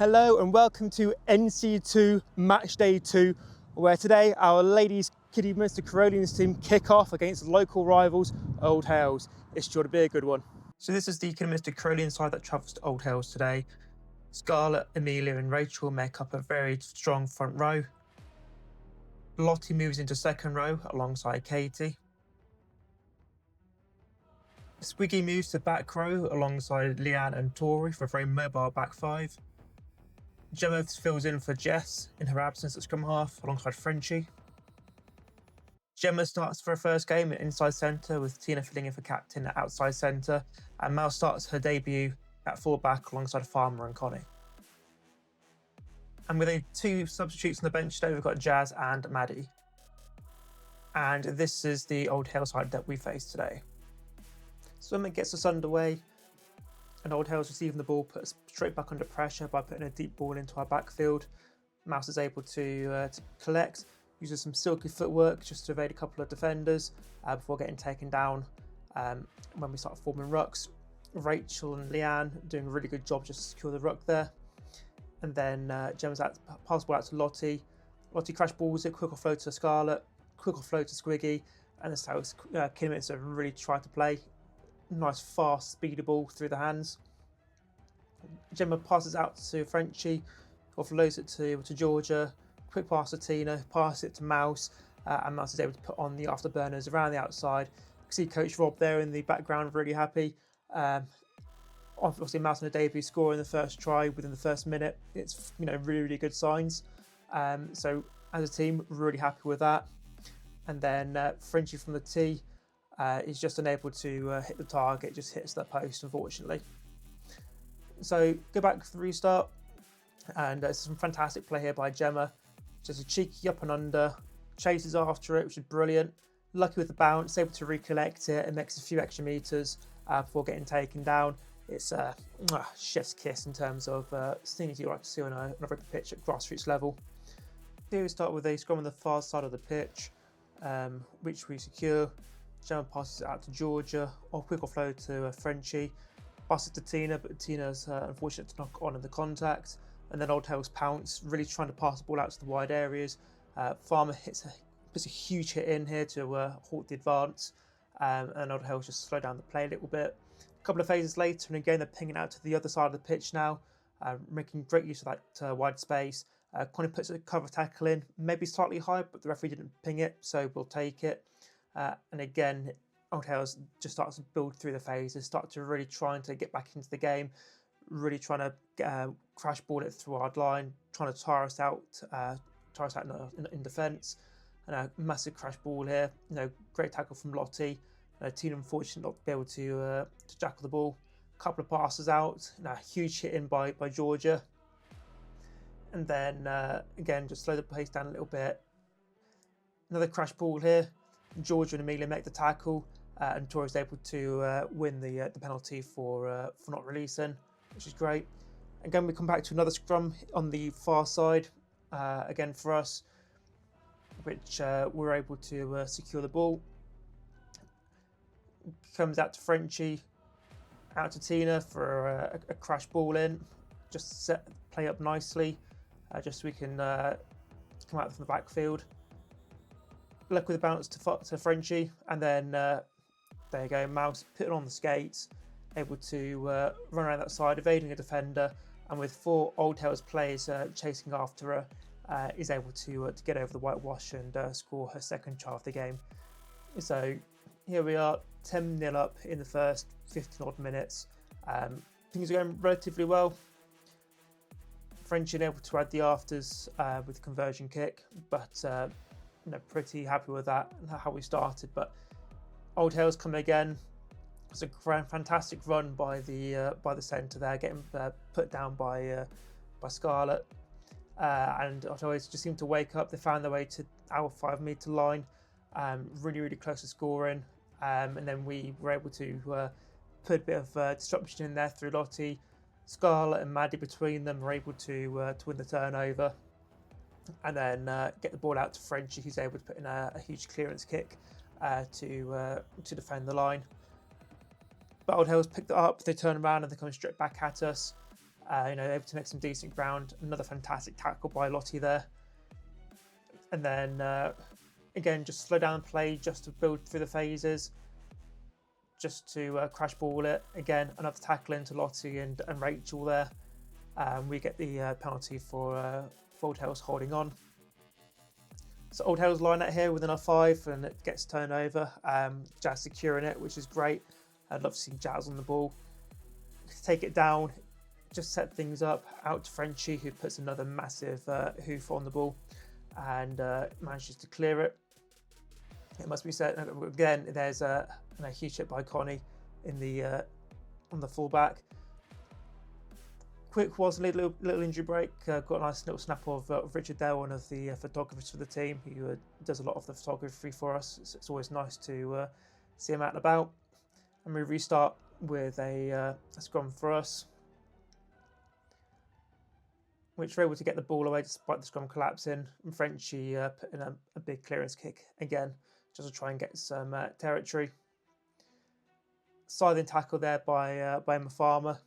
Hello and welcome to NC2 Match Day 2, where today our ladies Kidderminster Carolians team kick off against local rivals Old Hales. It's sure to be a good one. So this is the Kidderminster Carolian side that travels to Old Hales today. Scarlett, Amelia and Rachel make up a very strong front row. Lottie moves into second row alongside Katie. Squiggy moves to back row alongside Leanne and Tori for a very mobile back five. Gemma fills in for Jess in her absence at scrum half alongside Frenchie. Gemma starts for her first game at inside centre with Tina filling in for captain at outside centre, and Mel starts her debut at fullback alongside Farmer and Connie. And with two substitutes on the bench today, we've got Jazz and Maddie. And this is the Old Hale side that we face today. Swimming gets us underway, and Old Hale's receiving the ball, put us straight back under pressure by putting a deep ball into our backfield. Mouse is able to collect, uses some silky footwork just to evade a couple of defenders before getting taken down when we start forming rucks. Rachel and Leanne doing a really good job just to secure the ruck there. And then Gemma's pass ball out to Lottie. Lottie crash balls it, quick offload to Scarlett, quick offload to Squiggy, and that's how Kidderminster really try to play. Nice, fast, speedy ball through the hands. Gemma passes out to Frenchie, offloads it to Georgia, quick pass to Tina, pass it to Mouse, and Mouse is able to put on the afterburners around the outside. You can see Coach Rob there in the background, really happy. Obviously, Mouse on a debut scoring the first try within the first minute. It's really, really good signs. So as a team, really happy with that. And then Frenchie from the tee. Is just unable to hit the target, just hits that post, unfortunately. So go back to the restart, and some fantastic play here by Gemma. Just a cheeky up and under, chases after it, which is brilliant. Lucky with the bounce, able to recollect it and makes a few extra meters before getting taken down. It's a chef's kiss in terms of things you like to see on a rugby pitch at grassroots level. Here we start with a scrum on the far side of the pitch, which we secure. Gemma passes it out to Georgia, or quick offload to Frenchie. Passes to Tina, but Tina's unfortunate to knock on in the contact. And then Old Hale's pounce, really trying to pass the ball out to the wide areas. Farmer puts a huge hit in here to halt the advance. And Old Hale's just slow down the play a little bit. A couple of phases later, and again they're pinging out to the other side of the pitch now, making great use of that wide space. Connie puts a cover tackle in, maybe slightly high, but the referee didn't ping it, so we'll take it. And again, Old Hales just starts to build through the phases, start to really trying to get back into the game, really trying to crash ball it through our line, trying to tire us out in defence. And a massive crash ball here. Great tackle from Lottie. Tina unfortunately not be able to jackal the ball. A couple of passes out. Huge hit in by Georgia. And then again, just slow the pace down a little bit. Another crash ball here. Georgia and Amelia make the tackle, and Tori's able to win the penalty for not releasing, which is great. Again, we come back to another scrum on the far side, again for us, which we're able to secure the ball. Comes out to Frenchie, out to Tina for a crash ball in, just set play up nicely, just so we can come out from the backfield. Luck with the bounce to Frenchie, and then there you go, Mouse putting on the skates, able to run around that side, evading a defender, and with 4 Old Hales players chasing after her, is able to get over the whitewash and score her second try of the game. So here we are, 10-0 up in the first 15 odd minutes. Things are going relatively well. Frenchie able to add the afters with conversion kick, but pretty happy with that and how we started. But Old Hales coming again. It's a fantastic run by the centre there, getting put down by Scarlett, and Old Hales just seemed to wake up. They found their way to our 5 metre line, really, really close to scoring, and then we were able to put a bit of disruption in there through Lottie. Scarlett and Maddie between them were able to win the turnover, and then get the ball out to Frenchie, who's able to put in a huge clearance kick to defend the line. But Old Hales picked it up, they turn around and they come straight back at us. able to make some decent ground. Another fantastic tackle by Lottie there. And then again, just slow down play just to build through the phases, just to crash ball it. Again, another tackle into Lottie and Rachel there. We get the penalty for Old Hales holding on. So Old Hales line out here within our 5 and it gets turned over. Jazz securing it, which is great. I'd love to see Jazz on the ball. Take it down, just set things up, out to Frenchie, who puts another massive hoof on the ball and manages to clear it. It must be said, again, there's a huge hit by Connie in the on the fullback. Quick was a little injury break. Got a nice little snap of Richard there, one of the photographers for the team, who does a lot of the photography for us. It's always nice to see him out and about. And we restart with a scrum for us, which we're able to get the ball away despite the scrum collapsing. And Frenchie put in a big clearance kick again, just to try and get some territory. Scything tackle there by Emma Farmer.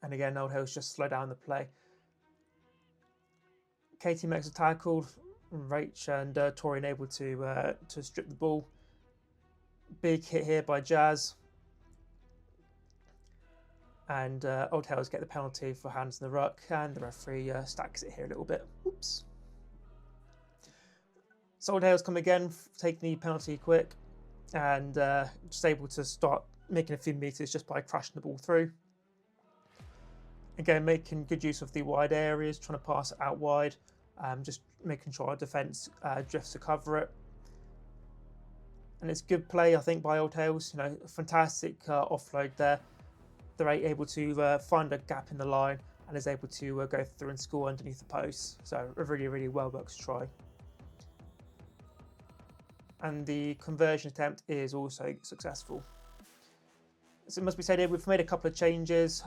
And again, Old Hales just slow down the play. Katie makes a tackle. Rach and Torian able to strip the ball. Big hit here by Jazz. And Old Hales get the penalty for hands in the ruck, and the referee stacks it here a little bit. Oops. So Old Hales come again, taking the penalty quick, and just able to start making a few meters just by crashing the ball through. Again, making good use of the wide areas, trying to pass it out wide, just making sure our defence drifts to cover it. And it's good play, I think, by Old Hales. Fantastic offload there. They're able to find a gap in the line and is able to go through and score underneath the post. So a really, really well worked try. And the conversion attempt is also successful. So it must be said here, we've made a couple of changes.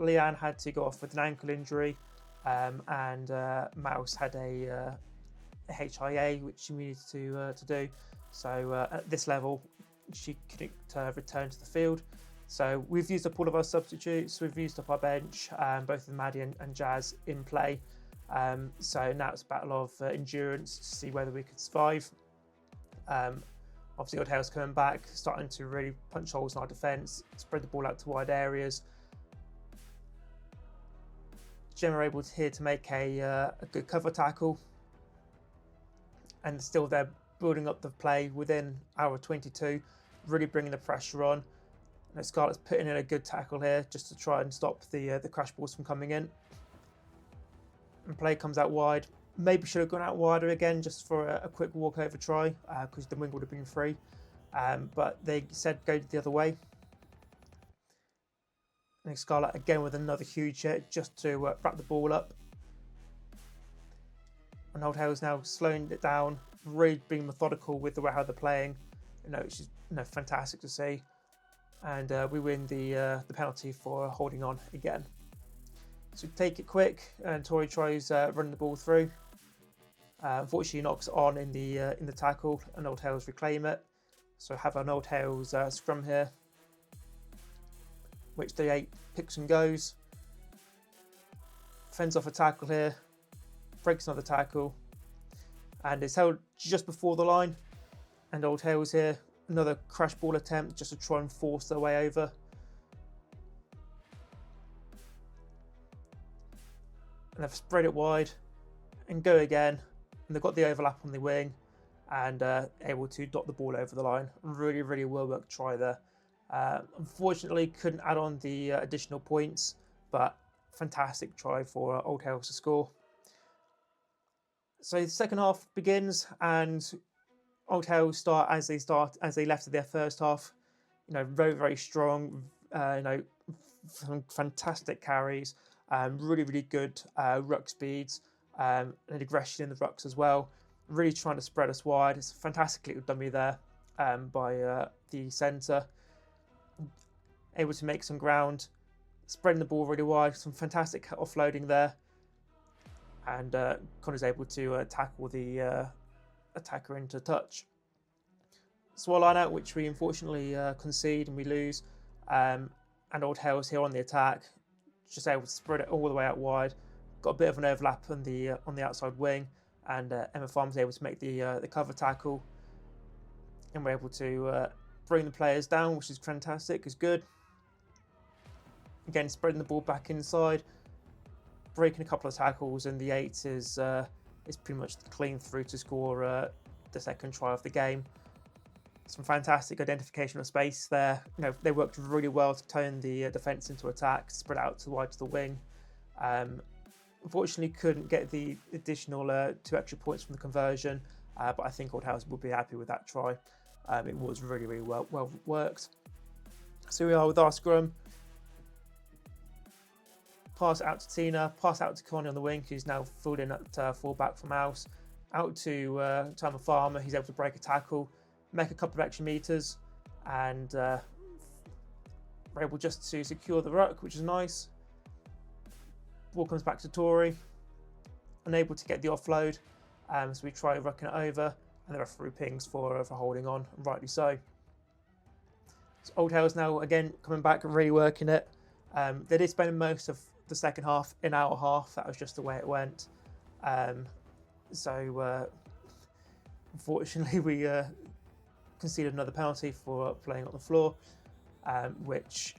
Leanne had to go off with an ankle injury, and Mouse had a HIA, which she needed to do. So at this level, she couldn't return to the field. So we've used up all of our substitutes. We've used up our bench, both with Maddie and Jazz in play. So now it's a battle of endurance to see whether we could survive. Obviously, Old Hales coming back, starting to really punch holes in our defence, spread the ball out to wide areas. Gemma able here to make a good cover tackle, and still they're building up the play within our 22, really bringing the pressure on. And Scarlett's putting in a good tackle here just to try and stop the crash balls from coming in. And play comes out wide. Maybe should have gone out wider again just for a quick walkover try, because the wing would have been free. But they said go the other way. And Scarlett again with another huge hit just to wrap the ball up. And Old Hales now slowing it down, really being methodical with how they're playing. Which is fantastic to see. And we win the penalty for holding on again. So take it quick, and Tori tries running the ball through. Unfortunately, knocks it on in the tackle, and Old Hales reclaim it. So have an Old Hales scrum here, which the 8 picks and goes. Fends off a tackle here, breaks another tackle, and it's held just before the line. And Old Hales here, another crash ball attempt just to try and force their way over. And they've spread it wide and go again. And they've got the overlap on the wing and able to dot the ball over the line. Really, really well worked try there. Unfortunately, couldn't add on the additional points, but fantastic try for Old Hales to score. So the second half begins, and Old Hales start as they left their first half. Very, very strong. Fantastic carries. Really, really good ruck speeds and aggression in the rucks as well. Really trying to spread us wide. It's a fantastic little dummy there by the centre. Able to make some ground, spreading the ball really wide. Some fantastic offloading there. And Connor's able to tackle the attacker into touch. Swallow line out, which we unfortunately concede and we lose. and Old Hales here on the attack, just able to spread it all the way out wide. Got a bit of an overlap on the outside wing, and Emma Farm's able to make the cover tackle, and we're able to bring the players down, which is fantastic. It's good. Again, spreading the ball back inside, breaking a couple of tackles, and the 8 is pretty much clean through to score the second try of the game. Some fantastic identification of space there. They worked really well to turn the defence into attack, spread out to wide to the wing. Unfortunately, couldn't get the additional 2 extra points from the conversion, but I think Old House would be happy with that try. It was really, really well worked. So we are with our scrum. Pass out to Tina, pass out to Connie on the wing, who's now filled in at fullback from House. Out to Emma Farmer, he's able to break a tackle, make a couple of extra meters, and we're able just to secure the ruck, which is nice. Ball comes back to Tori, unable to get the offload, so we try rucking it over, and the referee pings for holding on, and rightly so. So Old Hales now again coming back and really working it. They did spend most of the second half in our half. That was just the way it went. So unfortunately we conceded another penalty for playing on the floor, which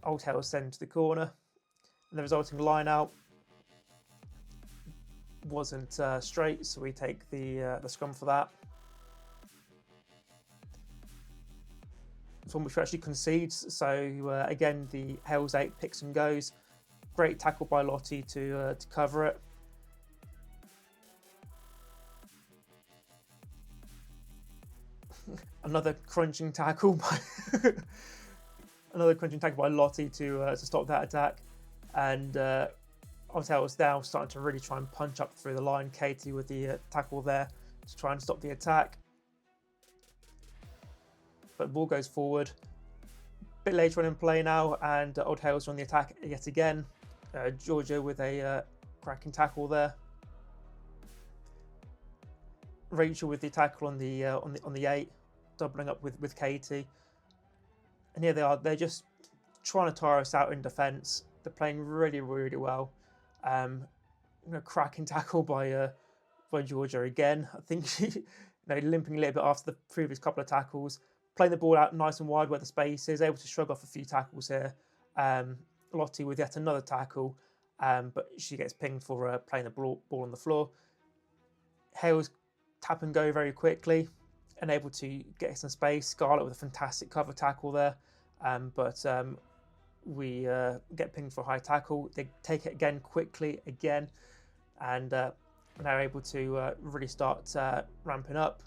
Old Hales sent to the corner, and the resulting line out wasn't straight, so we take the scrum for that. It's one which actually concedes, so again the Hales 8 picks and goes. Great tackle by Lottie to cover it. Another crunching tackle by Lottie to stop that attack, and Old Hales now starting to really try and punch up through the line. Katie with the tackle there to try and stop the attack, but the ball goes forward. A bit later on in play now, and Old Hales are on the attack yet again. Georgia with a cracking tackle there. Rachel with the tackle on the 8, doubling up with Katie. And here they are. They're just trying to tire us out in defence. They're playing really, really well. Cracking tackle by Georgia again. I think she, limping a little bit after the previous couple of tackles. Playing the ball out nice and wide where the space is. Able to shrug off a few tackles here. Lottie with yet another tackle, but she gets pinged for playing the ball on the floor. Hales tap and go very quickly and able to get some space. Scarlett with a fantastic cover tackle there, but we get pinged for a high tackle. They take it again quickly again, and now able to really start ramping up.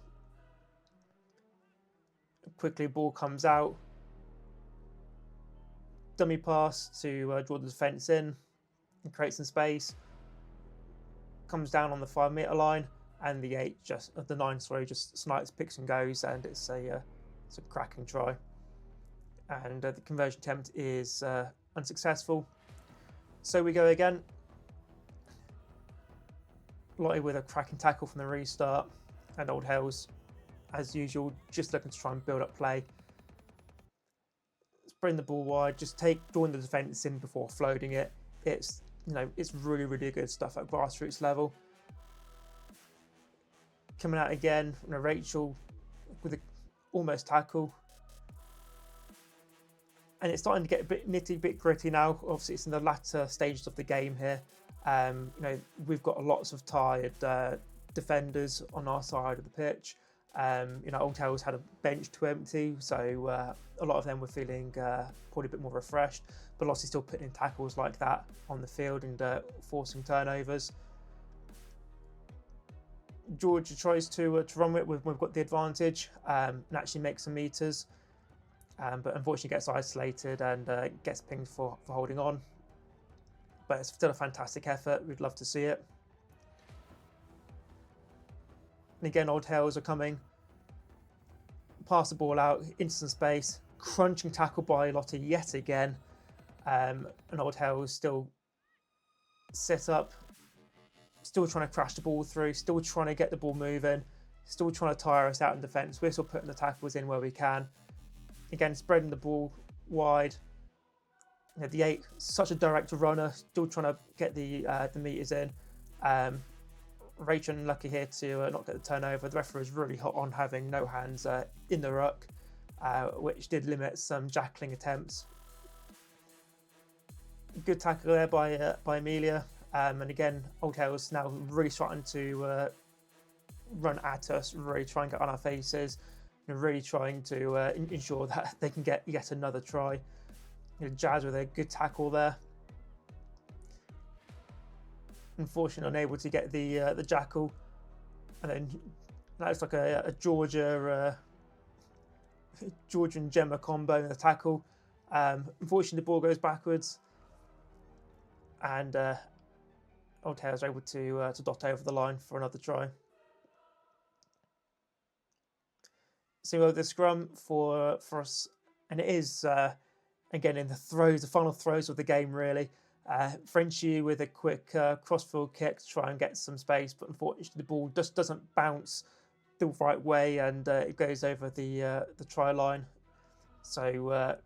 Quickly, ball comes out. Dummy pass to draw the defence in and create some space. Comes down on the 5 metre line, and the 9 just snipes, picks and goes, and it's a cracking try. And the conversion attempt is unsuccessful. So we go again. Lottie with a cracking tackle from the restart, and Old Hales, as usual, just looking to try and build up play. Bring the ball wide, drawing the defence in before floating it. It's really, really good stuff at grassroots level. Coming out again, Rachel with a almost tackle, and it's starting to get a bit nitty, bit gritty now. Obviously, it's in the latter stages of the game here. We've got lots of tired defenders on our side of the pitch. Old Hales had a bench to empty, so a lot of them were feeling probably a bit more refreshed, but Lottie's still putting in tackles like that on the field and forcing turnovers. Georgia tries to run with it. We've got the advantage and actually make some meters, but unfortunately gets isolated and gets pinged for holding on. But it's still a fantastic effort. We'd love to see it. And again, Old Hales are coming. Pass the ball out into some space. Crunching tackle by Lottie yet again. And Old Hales still sit up. Still trying to crash the ball through. Still trying to get the ball moving. Still trying to tire us out in defence. We're still putting the tackles in where we can. Again, spreading the ball wide. the 8, such a direct runner, still trying to get the meters in. Rachel unlucky here to not get the turnover. The referee was really hot on having no hands in the ruck, which did limit some jackling attempts. Good tackle there by Amelia, and again, Old Hales now really starting to run at us, really try and get on our faces, really trying to ensure that they can get yet another try. Jazz with a good tackle there. Unfortunately, unable to get the jackal, and then that looks like a Georgia and Gemma combo in the tackle. Unfortunately, the ball goes backwards, and Old Hales are able to dot over the line for another try. So the scrum for us, and it is again in the final throws of the game really. Frenchie with a quick crossfield kick to try and get some space, but unfortunately the ball just doesn't bounce the right way, and it goes over the try line. So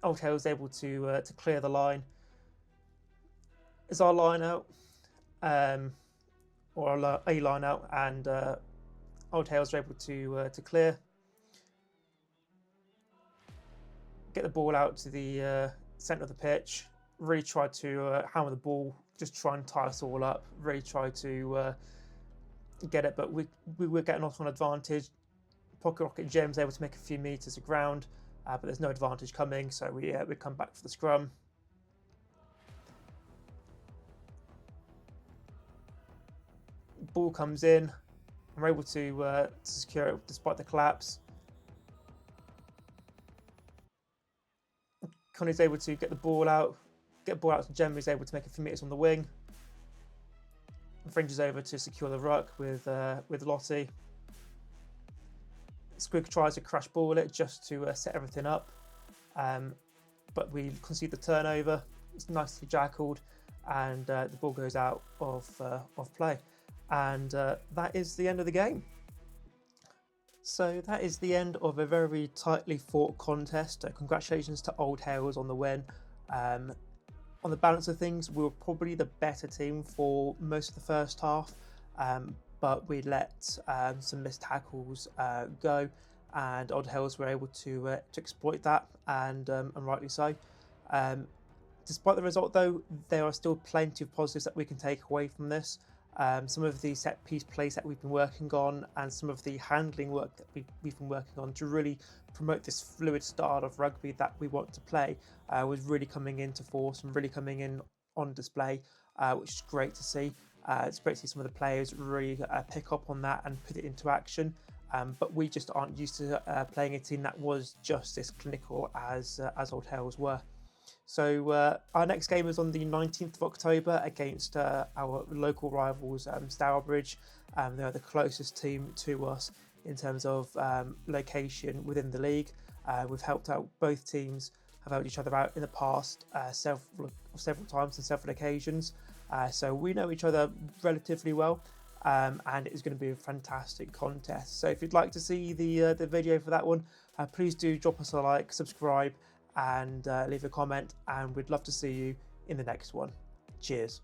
Old Hales able to clear the line. Is our line out, or a line out, and Old Hales are able to clear, get the ball out to the centre of the pitch. Really try to hammer the ball, just try and tie us all up. Really try to get it, but we were getting off on advantage. Pocket Rocket Gem's able to make a few meters of ground, but there's no advantage coming, so we come back for the scrum. Ball comes in, and we're able to secure it despite the collapse. Connie's able to get the ball out to Jem, who's able to make a few meters on the wing. And Fringe is over to secure the ruck with Lottie. Squig tries to crash ball it just to set everything up, but we concede the turnover. It's nicely jackled, and the ball goes out of play, and that is the end of the game. So that is the end of a very tightly fought contest. Congratulations to Old Hales on the win. On the balance of things, we were probably the better team for most of the first half, but we let some missed tackles go, and Old Hales were able to exploit that, and rightly so. Despite the result, though, there are still plenty of positives that we can take away from this. Some of the set piece plays that we've been working on, and some of the handling work that we've been working on to really promote this fluid style of rugby that we want to play was really coming into force and really coming in on display, which is great to see. It's great to see some of the players really pick up on that and put it into action, but we just aren't used to playing a team that was just as clinical as Old Hales were. So our next game is on the 19th of October against our local rivals, Stourbridge. They're the closest team to us in terms of location within the league. We've helped out both teams, have helped each other out in the past several times and several occasions. So we know each other relatively well, and it's going to be a fantastic contest. So if you'd like to see the video for that one, please do drop us a like, subscribe, and leave a comment, and we'd love to see you in the next one. Cheers.